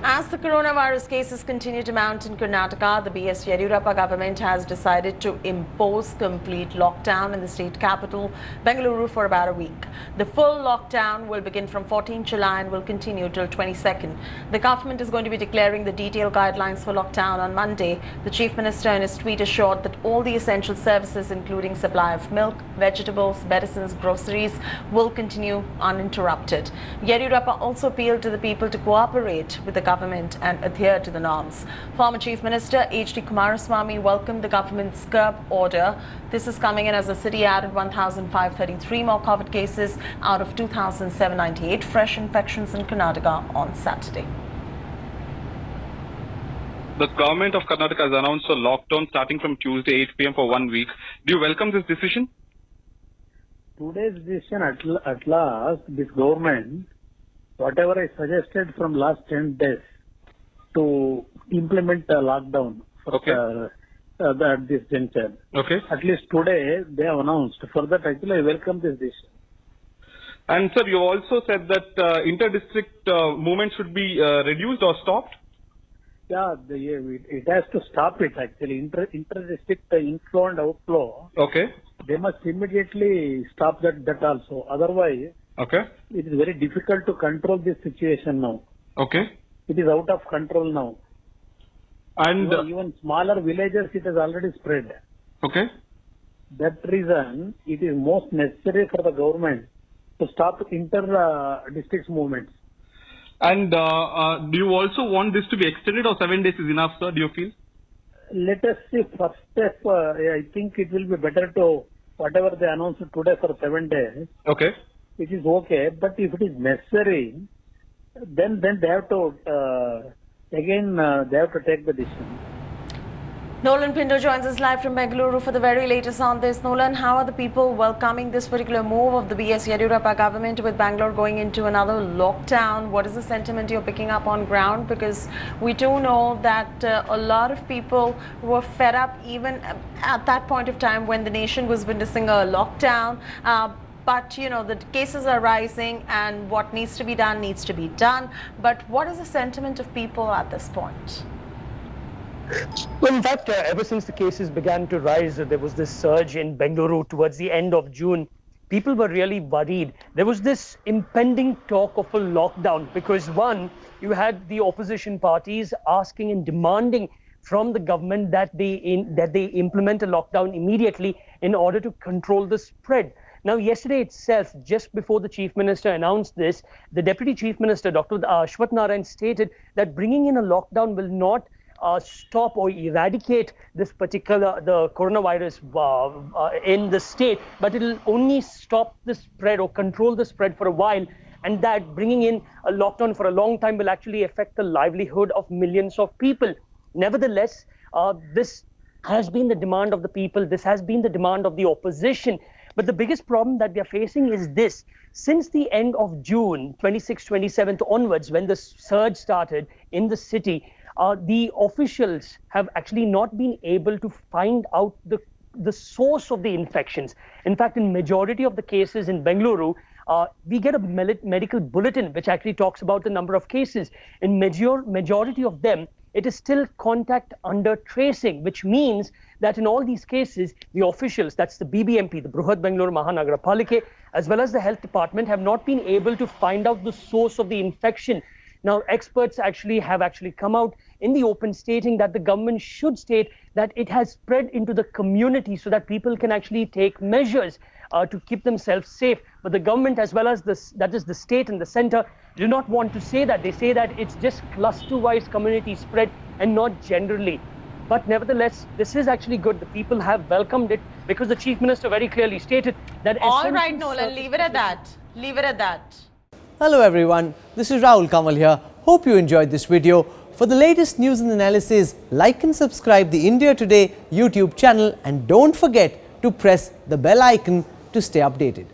As the coronavirus cases continue to mount in Karnataka, the B.S. Yediyurappa government has decided to impose complete lockdown in the state capital, Bengaluru, for about a week. The full lockdown will begin from 14 July and will continue till 22nd. The government is going to be declaring the detailed guidelines for lockdown on Monday. The Chief Minister in his tweet assured that all the essential services, including supply of milk, vegetables, medicines, groceries, will continue uninterrupted. Yediyurappa also appealed to the people to cooperate with the government and adhere to the norms. Former Chief Minister H.D. Kumaraswamy welcomed the government's curb order. This is coming in as the city added 1,533 more COVID cases out of 2,798 fresh infections in Karnataka on Saturday. The government of Karnataka has announced a lockdown starting from Tuesday 8 p.m. for 1 week. Do you welcome this decision? Today's decision at last, this government, whatever I suggested from last 10 days to implement a lockdown for at this juncture. Okay. At least today they have announced. For that, actually, I welcome this decision. And sir, you also said that inter-district movement should be reduced or stopped? Yeah, it has to stop it actually. Inter-district inflow and outflow. Okay. They must immediately stop that also. Otherwise, okay, it is very difficult to control this situation now. Okay. It is out of control now. And even smaller villages, it has already spread. Okay. That reason, it is most necessary for the government to stop inter-district movements. And do you also want this to be extended, or 7 days is enough, sir? Do you feel? Let us see. First step, I think it will be better to, whatever they announced today for 7 days. Okay. It is okay, but if it is necessary, then they have to, they have to take the decision. Nolan Pindo joins us live from Bengaluru for the very latest on this. Nolan, how are the people welcoming this particular move of the B.S. Yediyurappa government with Bangalore going into another lockdown? What is the sentiment you're picking up on ground? Because we do know that a lot of people were fed up even at that point of time when the nation was witnessing a lockdown. But, you know, the cases are rising and what needs to be done. But what is the sentiment of people at this point? Well, in fact, ever since the cases began to rise, there was this surge in Bengaluru towards the end of June. People were really worried. There was this impending talk of a lockdown because, one, you had the opposition parties asking and demanding from the government that they implement a lockdown immediately in order to control the spread. Now, yesterday itself, just before the Chief Minister announced this, the Deputy Chief Minister, Dr. Ashwath Narayan, stated that bringing in a lockdown will not stop or eradicate this particular, the coronavirus in the state, but it will only stop the spread or control the spread for a while, and that bringing in a lockdown for a long time will actually affect the livelihood of millions of people. Nevertheless, this has been the demand of the people, this has been the demand of the opposition. But the biggest problem that we are facing is this. Since the end of June 26th, 27th onwards, when the surge started in the city, the officials have actually not been able to find out the source of the infections. In fact, in majority of the cases in Bengaluru, we get a medical bulletin which actually talks about the number of cases. In majority of them, it is still contact under tracing, which means that in all these cases, the officials, that's the BBMP, the Bruhat Bengaluru Mahanagara, as well as the health department, have not been able to find out the source of the infection. Now, experts have come out in the open stating that the government should state that it has spread into the community so that people can actually take measures to keep themselves safe. But the government, as well as that is the state and the center, do not want to say that. They say that it's just cluster-wise community spread and not generally. But nevertheless, this is actually good. The people have welcomed it because the Chief Minister very clearly stated that... All right, Nolan, leave it at that. Leave it at that. Hello everyone, this is Rahul Kamal here. Hope you enjoyed this video. For the latest news and analysis, like and subscribe the India Today YouTube channel and don't forget to press the bell icon to stay updated.